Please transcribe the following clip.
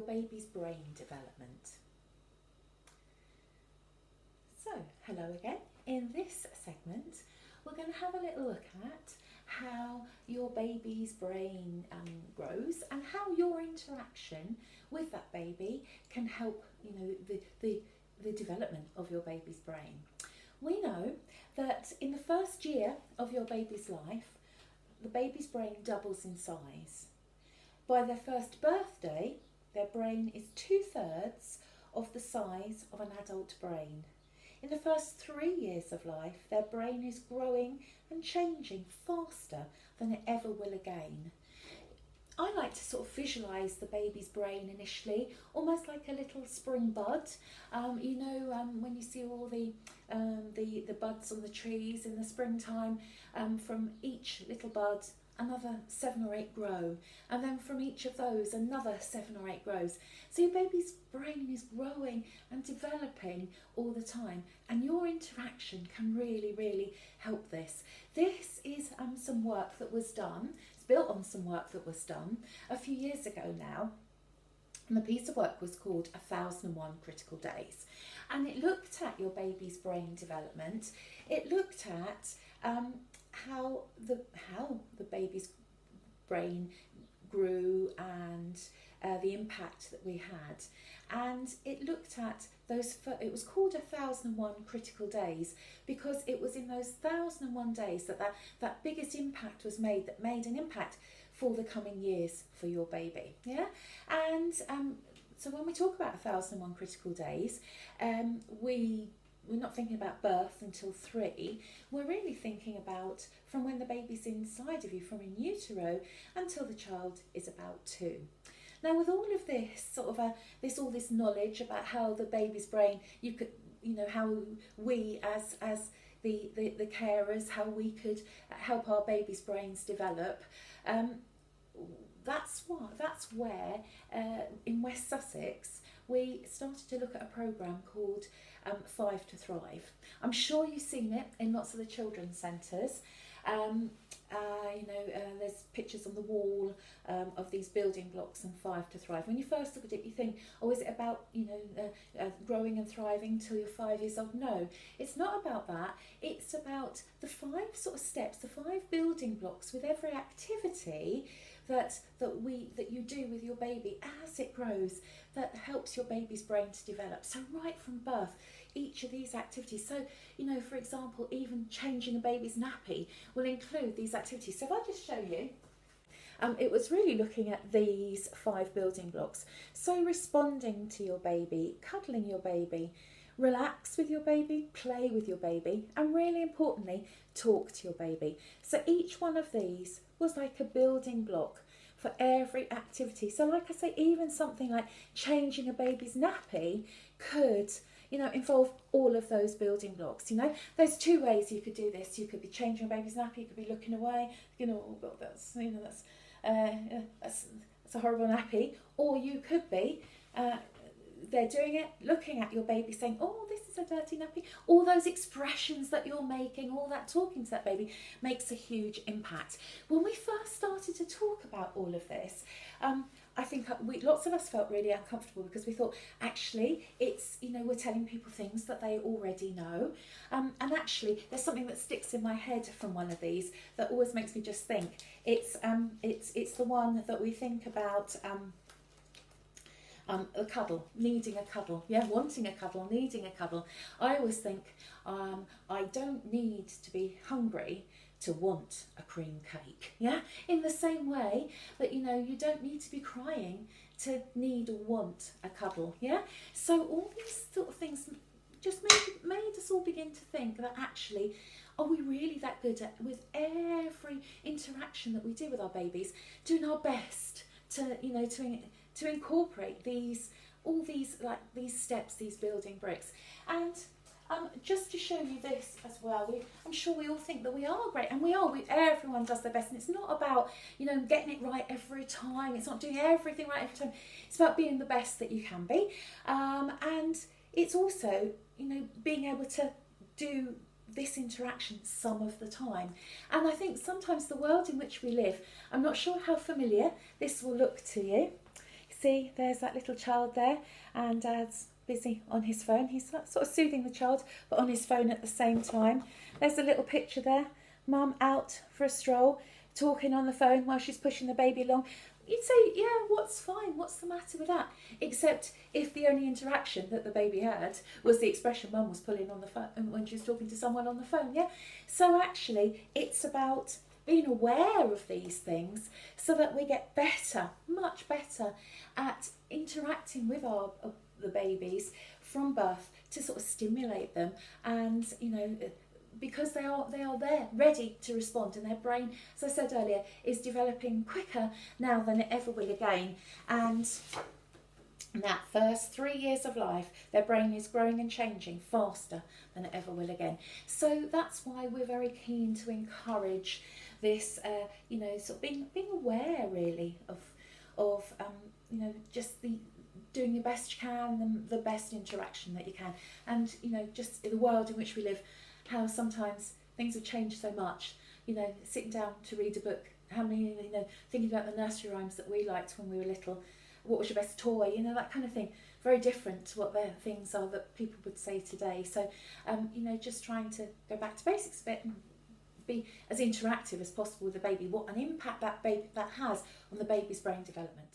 baby's brain development. So, hello again. In this segment, we're going to have a little look at how your baby's brain grows and how your interaction with that baby can help, the development of your baby's brain. We know that in the first year of your baby's life, the baby's brain doubles in size. By their first birthday, their brain is 2/3 of the size of an adult brain. In the first 3 years of life, their brain is growing and changing faster than it ever will again. I like to sort of visualise the baby's brain initially, almost like a little spring bud. When you see all the buds on the trees in the springtime, from each little bud, another 7 or 8 grow, and then from each of those another 7 or 8 grows. So your baby's brain is growing and developing all the time, and your interaction can really, really help this. This is some work that was done. It's built on some work that was done a few years ago now. And the piece of work was called 1001 Critical Days. And it looked at your baby's brain development. It looked at how the baby's brain grew and the impact that we had. And it looked at it was called 1001 Critical Days because it was in those 1001 days that biggest impact was made, that made an impact for the coming years for your baby. Yeah. And so when we talk about 1001 Critical Days, we're not thinking about birth until 3. We're really thinking about from when the baby's inside of you, from in utero, until the child is about 2. Now, with all of this all this knowledge about how the baby's brain, how we as the carers, how we could help our baby's brains develop. That's where in West Sussex we started to look at a programme called 5 to Thrive. I'm sure you've seen it in lots of the children's centres. There's pictures on the wall of these building blocks and 5 to Thrive. When you first look at it, you think, oh, is it about growing and thriving till you're 5 years old? No, it's not about that. It's about the 5 sort of steps, the 5 building blocks with every activity that you do with your baby as it grows, that helps your baby's brain to develop. So right from birth, each of these activities. So, for example, even changing a baby's nappy will include these activities. So if I just show you, it was really looking at these 5 building blocks. So responding to your baby, cuddling your baby, relax with your baby, play with your baby, and really importantly, talk to your baby. So each one of these was like a building block for every activity. So like I say, even something like changing a baby's nappy could involve all of those building blocks. There's 2 ways you could do this. You could be changing a baby's nappy, you could be looking away, oh God, that's a horrible nappy. Or you could be they're doing it, looking at your baby, saying, oh, this is a dirty nappy. All those expressions that you're making, all that talking to that baby makes a huge impact. When we first started to talk about all of this, I think lots of us felt really uncomfortable because we thought, actually, it's, we're telling people things that they already know. And actually, there's something that sticks in my head from one of these that always makes me just think. It's the one that we think about, a cuddle, needing a cuddle, wanting a cuddle, needing a cuddle. I always think, I don't need to be hungry to want a cream cake, in the same way that you don't need to be crying to need or want a cuddle, so all these sort of things just made us all begin to think that actually, are we really that good at, with every interaction that we do with our babies, doing our best to incorporate all these steps, these building bricks. And just to show you this as well, I'm sure we all think that we are great, and we are. Everyone does their best, and it's not about getting it right every time. It's not doing everything right every time. It's about being the best that you can be, and it's also being able to do this interaction some of the time. And I think sometimes the world in which we live, I'm not sure how familiar this will look to you. see, there's that little child there, and Dad's busy on his phone. He's sort of soothing the child, but on his phone at the same time. There's a little picture there. Mum out for a stroll, talking on the phone while she's pushing the baby along. You'd say, yeah, what's fine? What's the matter with that? Except if the only interaction that the baby had was the expression Mum was pulling on the phone when she was talking to someone on the phone, yeah? So actually, it's about being aware of these things so that we get better, much better at interacting with the babies from birth to sort of stimulate them, and because they are there ready to respond, and their brain, as I said earlier, is developing quicker now than it ever will again. And in that first 3 years of life, their brain is growing and changing faster than it ever will again. So that's why we're very keen to encourage this, sort of being aware really of just doing the best you can, the best interaction that you can, and just in the world in which we live, how sometimes things have changed so much. Sitting down to read a book, how many, thinking about the nursery rhymes that we liked when we were little. What was your best toy? That kind of thing. Very different to what the things are that people would say today. So, just trying to go back to basics a bit and be as interactive as possible with the baby. What an impact that has on the baby's brain development.